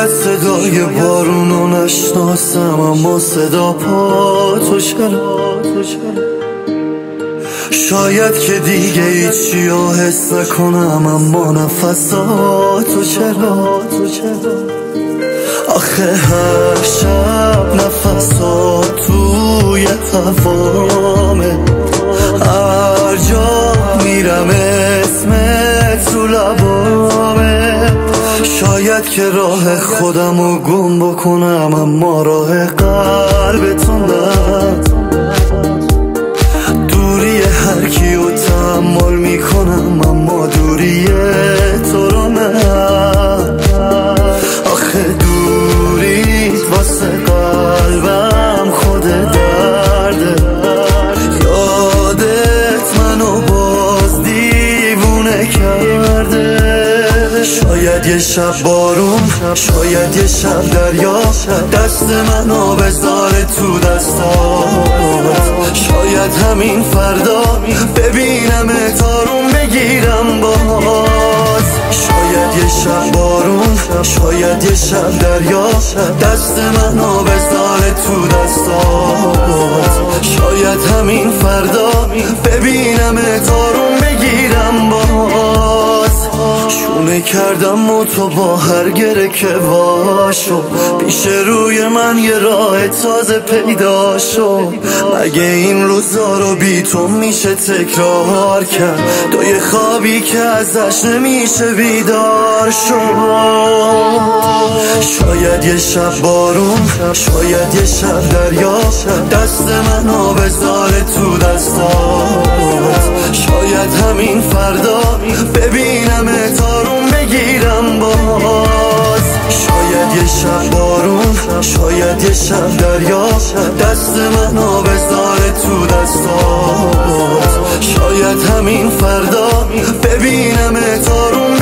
شاید صدای بارونو نشناسم، اما صدا پا تو چرا؟ شاید که دیگه هیچی رو حس نکنم، اما نفساتو چرا؟ آخه هر شب نفسات توی هوامه، هر جا میرم اسمت تو لبامه. شاید که راه خودمو گم بکنم، اما راه قلبتون نه. دوری هر کیو تحمل میکنم، اما دوری تو رو نه. آخه دوریت واسه قلبم خود درده، یادت منو باز دیوونه کرده. شاید یه شب بارون، شاید یه شب دریا، دست منو بذاره تو دستات. شاید همین فردا ببینم تارون بگیرم باز. شاید یه شب بارون، شاید یه شب دریا، دست منو بذاره تو دستات. شاید همین فردا ببینم تارون بگیرم باز. شونه کردم و تو با هر گره که واشو، پیش روی من یه راه تازه پیدا شو. مگه این روزا رو بی تو میشه تکرار کرد؟ تو یه خوابی که ازش نمیشه بیدار شو. شاید یه شب بارون، شاید یه شب دریا، دست منو بذاره تو دستات. شاید همین فردا ببینم تارون بگیرم باز. شاید یه شب بارون، شاید یه شب دریا، دست منو بذاره تو دستات. شاید همین فردا ببینم تارون